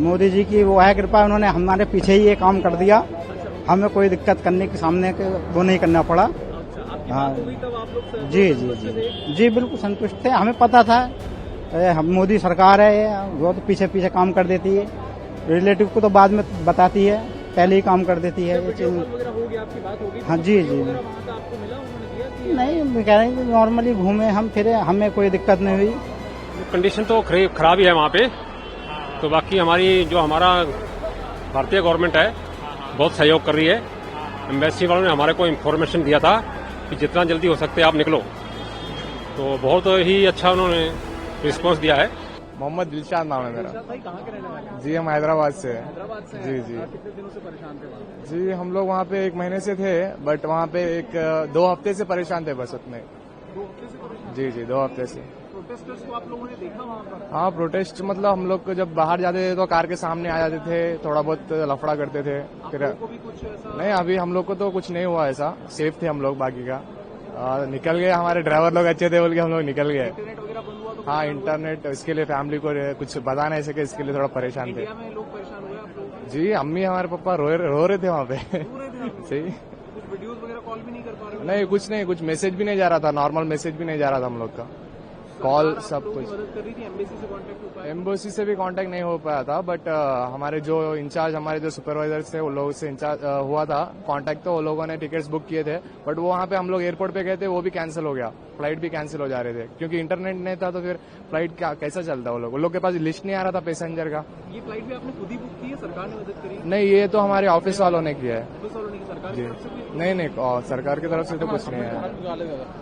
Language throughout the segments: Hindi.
मोदी जी की वो है कृपा, उन्होंने हमारे पीछे ही ये काम कर दिया, हमें कोई दिक्कत करने के सामने वो नहीं करना पड़ा। हाँ जी जी जी जी बिल्कुल संतुष्ट थे, हमें पता था हम मोदी सरकार है ये, वो तो पीछे पीछे काम कर देती है, रिलेटिव को तो बाद में बताती है, पहले ही काम कर देती है ये चीज। हाँ जी जी नहीं कह रहे हैं नॉर्मली घूमे हम फिरे, हमें कोई दिक्कत नहीं हुई। कंडीशन तो खराब ही है वहाँ पे, तो बाकी हमारा भारतीय गवर्नमेंट है बहुत सहयोग कर रही है। एम्बेसी वालों ने हमारे को इन्फॉर्मेशन दिया था कि जितना जल्दी हो सकते आप निकलो, तो बहुत ही अच्छा उन्होंने रिस्पांस दिया है। मोहम्मद दिलशाद नाम है मेरा। कहाँ के रहने वाले हैं? जी हम हैदराबाद से हैं। हैदराबाद से जी जी कितने दिनों से परेशान थे वहाँ? जी हम लोग वहाँ पे 1 महीने से थे, बट वहाँ पे 2 हफ्ते से परेशान थे बस उतने। 2 हफ्ते से परेशान? जी जी 2 हफ्ते से। प्रोटेस्टर्स को आप लोगों ने देखा वहाँ पर? हाँ प्रोटेस्ट मतलब हम लोग को जब बाहर जाते थे तो कार के सामने आ जाते थे, थोड़ा बहुत लफड़ा करते थे। आप लोगों को भी कुछ ऐसा? नहीं अभी हम लोग को तो कुछ नहीं हुआ ऐसा, सेफ थे हम लोग बाकी का। निकल गए, हमारे ड्राइवर लोग अच्छे थे बोल के हम लोग निकल गए। इंटरनेट वगैरह बंद हुआ तो? हाँ इंटरनेट, इसके लिए फैमिली को कुछ बता नहीं सके, इसके लिए थोड़ा परेशान थे। इंडिया में लोग परेशान हुए आप लोग? जी अम्मी हमारे पापा रो रहे थे वहाँ पे। रो रहे थे आप? सही। कुछ वीडियोस वगैरह कॉल भी नहीं कर पा रहे हो? नहीं कुछ मैसेज भी नहीं जा रहा था, नॉर्मल मैसेज भी नहीं जा रहा था हम लोग का, कॉल सरकार आप सब लोगों की कुछ। मदद कर रही थी, एम्बेसी से कांटेक्ट हो पाया? एम्बेसी से भी कांटेक्ट नहीं हो पाया था, बट हमारे जो इंचार्ज, हमारे जो सुपरवाइजर थे उन लोगों से इंचार्ज हुआ था कांटेक्ट, तो वो लोगों ने टिकट्स बुक किए थे, बट वो वहाँ पे हम लोग एयरपोर्ट पे गए थे, वो भी कैंसिल हो गया, फ्लाइट भी कैंसिल हो जा रहे थे क्योंकि इंटरनेट नहीं था, तो फिर फ्लाइट कैसा चलता वो लोग के पास लिस्ट नहीं आ रहा था पैसेंजर का। ये फ्लाइट भी आपने खुद ही बुक की है, सरकार ने मदद करी? नहीं ये तो हमारे ऑफिस वालों ने किया है। ऑफिस वालों ने की, सरकार की जी तरफ से भी? नहीं सरकार की तरफ से तो कुछ नहीं है,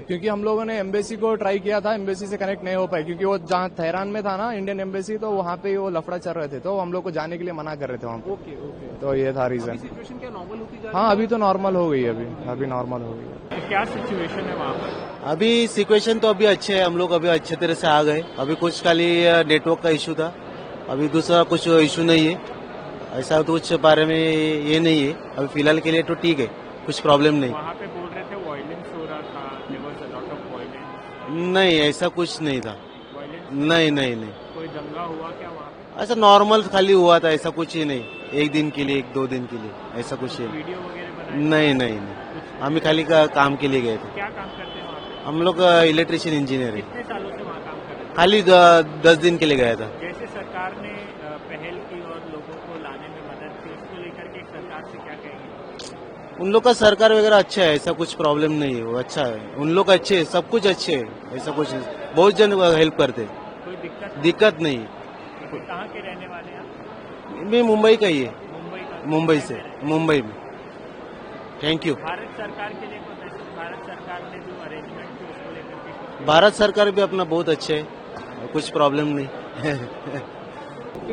क्योंकि हम लोगों ने एम्बेसी को ट्राई किया था, एम्बेसी से कनेक्ट नहीं हो पाए, क्योंकि वो जहाँ तेहरान में था ना इंडियन एम्बेसी, तो वहाँ पे वो लफड़ा चल रहे थे, तो हम लोग को जाने के लिए मना कर रहे थे वहाँ पे। Okay okay. तो ये था रीजन। सिचुएशन क्या नॉर्मल होती जा रही हाँ अभी तो नॉर्मल हो गई है, अभी नॉर्मल हो गई है। है? क्या सिचुएशन है वहाँ पर? अभी सिचुएशन तो अभी अच्छे है, हम लोग अभी अच्छे तरह से आ गए। अभी कुछ खाली नेटवर्क का इशू था, अभी दूसरा कुछ इशू नहीं है, ऐसा तो कुछ बारे में ये नहीं है। अभी फिलहाल के लिए तो ठीक है, कुछ प्रॉब्लम नहीं। वहाँ पे बोल रहे थे वायलेंस हो रहा था, there was a lot of violence. नहीं ऐसा कुछ नहीं था, वायलेंस नहीं। कोई दंगा हुआ क्या वहाँ पे? ऐसा नॉर्मल खाली हुआ था, ऐसा कुछ ही नहीं। 1 दिन के लिए 1-2 दिन के लिए ऐसा कुछ ही वीडियो वगैरह बनाए? नहीं। हम खाली काम के लिए गए थे। क्या काम करते हैं वहाँ पे? हम लोग इलेक्ट्रिशियन इंजीनियर है, कितने सालों से वहाँ काम कर रहे हैं? खाली 10 दिन के लिए गया था। जैसे सरकार ने पहल की और लोगों को लाने में मदद की, उसको लेकर के सरकार से क्या कहेंगे? उन लोग का सरकार वगैरह अच्छा है, ऐसा कुछ प्रॉब्लम नहीं है, वो अच्छा है, उन लोग अच्छे है, सब कुछ अच्छे है, ऐसा कुछ नहीं। बहुत जन हेल्प करते, कोई दिक्कत नहीं। कहाँ के रहने वाले हैं आप? मैं मुंबई का ही है, मुंबई का? मुंबई से, मुंबई में। Thank you. भारत सरकार के लिए कोई मैसेज? भारत सरकार ने जो अरेंजमेंट की उसको लेकर के भारत सरकार भी अपना बहुत अच्छे है, कुछ प्रॉब्लम नहीं।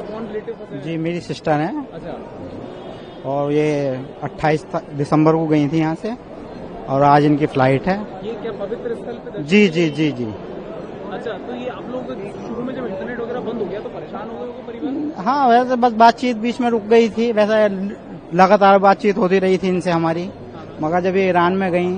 कौन रिलेटिव? जी मेरी सिस्टर है, अच्छा। और ये 28 दिसंबर को गई थी यहाँ से, और आज इनकी फ्लाइट है। ये क्या पवित्र स्थल पे दर्शन? जी जी जी जी अच्छा, तो ये आप लोग शुरू में जब इंटरनेट वगैरह बंद हो गया तो परेशान हो गए होंगे परिवार? हाँ वैसे बस बातचीत बीच में रुक गई थी, वैसे लगातार बातचीत होती रही थी इनसे हमारी, मगर जब ये ईरान में गई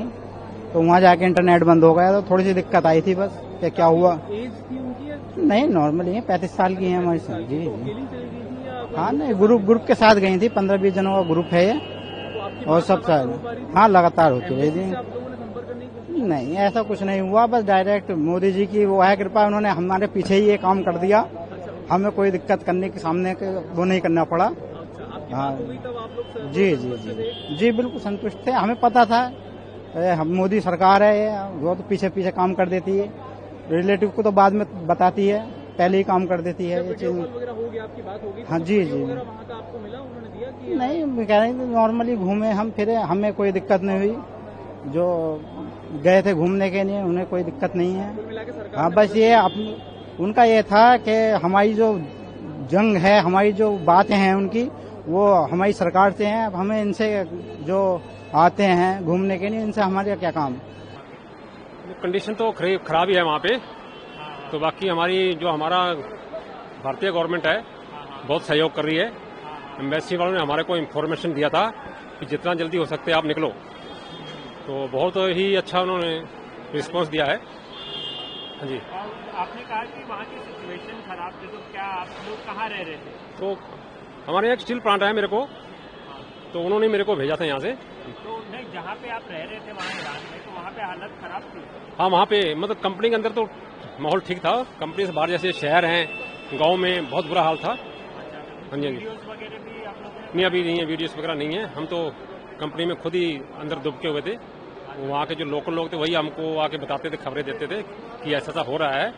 तो वहाँ जाके इंटरनेट बंद हो गया, तो थोड़ी सी दिक्कत आई थी बस, कि क्या हुआ। एज थी उनकी या नहीं नॉर्मली है, 35 साल की है हमारी साथ। जी तो जी अकेली चली गई थी या कोई? हाँ नहीं ग्रुप के साथ गई थी, 15-20 जनों का ग्रुप है ये, तो आपकी और बात सब लगातार साथ हो पा रही थी? हाँ लगातार होती रही एम्बेसी थी। से आप लोगों ने संपर्क करने की कोशिश? नहीं ऐसा कुछ नहीं हुआ, बस डायरेक्ट मोदी जी की वो है कृपा, उन्होंने हमारे पीछे ही ये काम कर दिया, हमें कोई दिक्कत करने के सामने वो नहीं करना पड़ा। अच्छा, आपकी हाँ बात हो गई तब आप लोग जी बिल्कुल संतुष्ट थे, हमें पता था हम मोदी सरकार है ये, वो तो पीछे पीछे काम कर देती है, रिलेटिव को तो बाद में बताती है, पहले ही काम कर देती है ये चीज। वगैरह हो गया, आपकी बात हो गई? हाँ जी जी वगैरह वहाँ का आपको मिला, उन्होंने दिया कि नहीं कह रहे हैं नॉर्मली घूमे हम फिरे, हमें कोई दिक्कत नहीं हुई, जो गए थे घूमने के लिए उन्हें कोई दिक्कत नहीं है। कुल मिला के सरकार हाँ बस ये उनका ये था कि हमारी जो जंग है, हमारी जो बातें हैं उनकी, वो हमारी सरकार से हैं, अब हमें इनसे जो आते हैं घूमने के लिए, इनसे हमारे क्या काम। कंडीशन तो खराब ही है वहाँ पे, तो बाकी हमारा भारतीय गवर्नमेंट है बहुत सहयोग कर रही है। एम्बेसी वालों ने हमारे को इन्फॉर्मेशन दिया था कि जितना जल्दी हो सकते आप निकलो, तो बहुत ही अच्छा उन्होंने रिस्पांस दिया है। हाँ जी। और आपने कहा कि वहाँ की सिचुएशन खराब थी, तो क्या आप लोग कहाँ रह रहे थे? तो हमारे यहाँ एक स्टील प्लांट है मेरे को, तो उन्होंने मेरे को भेजा था यहाँ से। तो नहीं, जहाँ पे आप रह रहे थे वहाँ ईरान में, तो वहाँ पे हालत खराब थी? हाँ, वहाँ पे मतलब कंपनी के अंदर तो माहौल ठीक था, कंपनी से बाहर जैसे शहर हैं, गांव में बहुत बुरा हाल था। हाँ जी, वीडियोस वगैरह भी आप लोगों ने? नहीं अभी नहीं है, वीडियोस वगैरह नहीं है। हम तो कंपनी में खुद ही अंदर दुबके हुए थे। वहाँ के जो लोकल लोग थे वही हमको आके बताते थे, खबरें देते थे कि ऐसा ऐसा हो रहा है।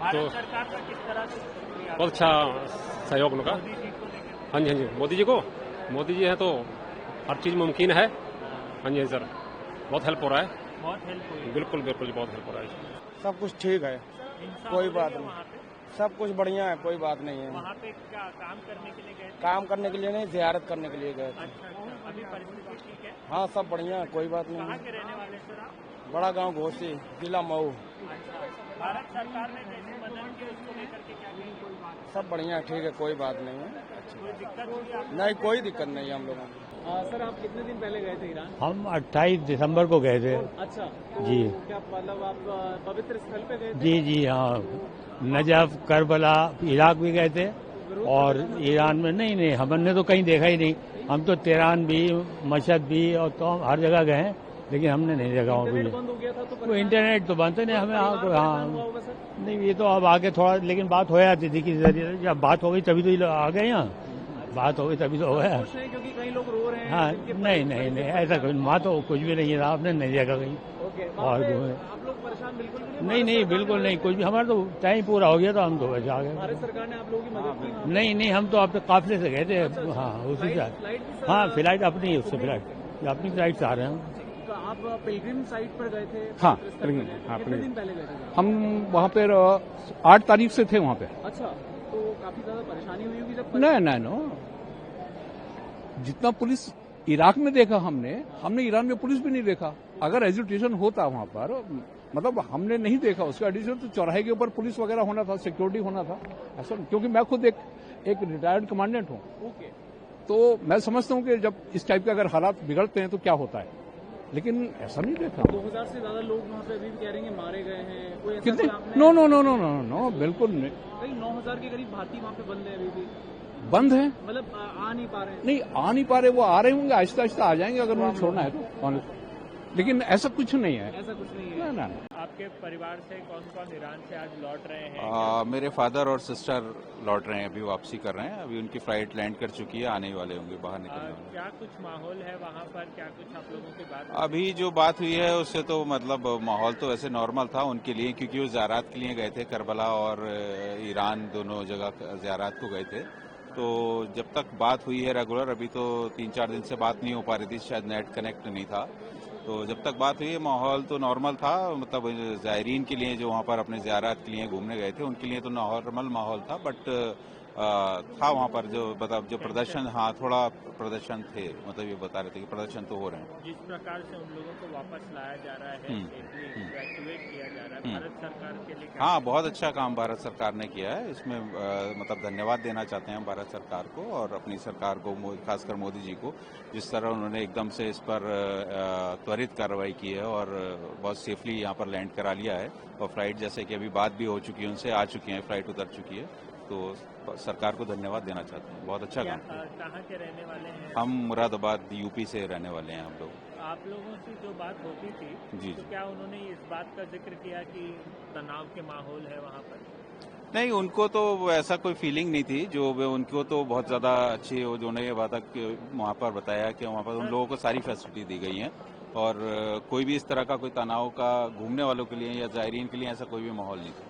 भारत सरकार का किस तरह से बहुत अच्छा सहयोग उनका। मोदी जी को लेकर? हाँ जी, मोदी जी हैं तो हर चीज़ मुमकिन है। हाँ जी सर, बहुत हेल्प हो रहा है। बहुत हेल्प हुई? बिल्कुल बहुत हेल्प हो रहा है। सब कुछ ठीक है, इंसान कोई हो बात गया नहीं। वहाँ पे? सब कुछ बढ़िया है, कोई बात नहीं है। वहाँ पे क्या काम करने के लिए गए थे? काम करने के लिए नहीं, जियारत करने के लिए गए थे। अच्छा, अभी परिस्थिति ठीक है? हाँ, सब बढ़िया है, कोई बात नहीं कहाँ है। के रहने वाले सर आप? बड़ा गांव घोसी, जिला मऊ। अच्छा, भारत सरकार ने जैसी मदद की उसको लेकर के क्या कहेंगे? कोई बात? सब बढ़िया, ठीक है, कोई बात नहीं है। कोई दिक्कत हुई आपको? नहीं, कोई दिक्कत नहीं है हम लोगों को। सर, आप कितने दिन पहले गए थे ईरान? हम 28 दिसंबर को गए थे। अच्छा, तो जी। क्या मतलब आप पवित्र स्थल पे गए थे? जी हाँ, नजफ, करबला, इराक भी गए थे और ईरान में नहीं, हमने तो कहीं देखा ही नहीं। हम तो तेहरान भी, मशहद भी और तो हर जगह गए हैं, लेकिन हमने नहीं देखा वहाँ इंटरनेट भी। बंद हो गया था तो वो इंटरनेट तो बनते नहीं हमें। हाँ परेशान हुआ होगा सर? नहीं, ये तो अब आगे थोड़ा, लेकिन बात हो जाती थी किसी जरिए। जब बात हो गई तभी तो ये लोग आ गए यहाँ, बात हो गई तभी तो हो गया। कुछ नहीं, क्योंकि कई लोग रो रहे हैं। हाँ, जिनके नहीं, ऐसा कुछ वहाँ तो कुछ भी नहीं है, आपने नहीं देखा कहीं। ओके, और आप लोग परेशान बिल्कुल भी नहीं, बिल्कुल नहीं, कुछ भी। हमारा तो टाइम पूरा हो गया तो हम तो वैसे आ गए। भारत सरकार ने आप लोगों की मदद की? नहीं, हम तो अपने काफिले से गए थे। हाँ, उसी से। फ्लाइट भी सर? हाँ, फ्लाइट अपनी है, उससे फ्लाइट अपनी फ्लाइट से आ रहे हैं। तो आप पिलग्रिम साइट पर गए थे? हाँ, पवित्र स्थल पिलग्रिम, पे गए थे। हाँ, कितने पिलग्रिम। दिन पहले गए थे? हम वहाँ पर 8 तारीख से थे वहाँ पे। अच्छा, तो काफी ज्यादा परेशानी हुई होगी जब? नहीं, जितना पुलिस इराक में देखा हमने ईरान में पुलिस भी नहीं देखा। अगर एजुटेशन होता वहाँ पर, मतलब हमने नहीं देखा उसका एडिशन, तो चौराहे के ऊपर पुलिस वगैरह होना था, सिक्योरिटी होना था ऐसा। क्योंकि मैं खुद एक रिटायर्ड कमांडेंट हूँ, ओके, तो मैं समझता हूँ कि जब इस टाइप के अगर हालात बिगड़ते हैं तो क्या होता है, लेकिन ऐसा नहीं देखा। 2000 से ज्यादा लोग वहाँ पे अभी भी कह रहे हैं कि मारे गए हैं। कोई ऐसा कितने? कोई आपने- नो, बिल्कुल नहीं। कई 9000 के करीब भारतीय वहाँ पे बंद है अभी भी, बंद है, मतलब आ नहीं पा रहे हैं। नहीं आ नहीं पा रहे। वो आ रहे होंगे, आहिस्ता आहिस्ता आ जाएंगे अगर उन्हें छोड़ना है तो, लेकिन ऐसा कुछ नहीं है। ऐसा कुछ नहीं है। ना। आपके परिवार से कौन कौन ईरान से आज लौट रहे हैं? मेरे फादर और सिस्टर लौट रहे हैं, अभी वापसी कर रहे हैं। अभी उनकी फ्लाइट लैंड कर चुकी है, आने ही वाले होंगे, बाहर निकलने वाले। क्या कुछ माहौल है वहाँ पर? क्या कुछ आप लोगों की बात? अभी जो बात हुई है उससे तो मतलब माहौल तो वैसे नॉर्मल था उनके लिए, क्योंकि वो ज़ियारत के लिए गए थे, करबला और ईरान दोनों जगह ज़ियारत को गए थे। तो जब तक बात हुई है रेगुलर, अभी तो 3-4 दिन से बात नहीं हो पा रही थी, शायद नेट कनेक्ट नहीं था। तो जब तक बात हुई है माहौल तो नॉर्मल था। मतलब ज़ायरीन के लिए जो वहाँ पर अपने ज़ियारत के लिए घूमने गए थे उनके लिए तो नॉर्मल माहौल था, बट था वहाँ पर जो मतलब जो प्रदर्शन, हाँ थोड़ा प्रदर्शन थे, मतलब ये बता रहे थे कि प्रदर्शन तो हो रहे हैं। जिस प्रकार से उन लोगों को वापस लाया जा रहा है, इवैक्यूएट किया जा रहा है, भारत सरकार के लिए हाँ, बहुत अच्छा काम भारत सरकार ने किया है। इसमें मतलब धन्यवाद देना चाहते हैं भारत सरकार को और अपनी सरकार को, खासकर मोदी जी को, जिस तरह उन्होंने एकदम से इस पर त्वरित कार्रवाई की है और बहुत सेफली यहाँ पर लैंड करा लिया है। और फ्लाइट जैसे कि अभी बात भी हो चुकी है, उनसे आ चुकी है, फ्लाइट उतर चुकी है। तो सरकार को धन्यवाद देना चाहते हैं, बहुत अच्छा काम। कहाँ के रहने वाले हैं? हम मुरादाबाद यूपी से रहने वाले हैं हम लोग। आप लोगों से जो बात होती थी, जी, तो क्या उन्होंने इस बात का जिक्र किया कि तनाव के माहौल है वहाँ पर? नहीं, उनको तो ऐसा कोई फीलिंग नहीं थी। जो उनको तो बहुत ज्यादा अच्छी, जो उन्होंने ये बात वहाँ पर बताया कि वहाँ पर उन लोगों को सारी फैसिलिटी दी गई है और कोई भी इस तरह का कोई तनाव का घूमने वालों के लिए या ज़ायरीन के लिए ऐसा कोई भी माहौल नहीं था।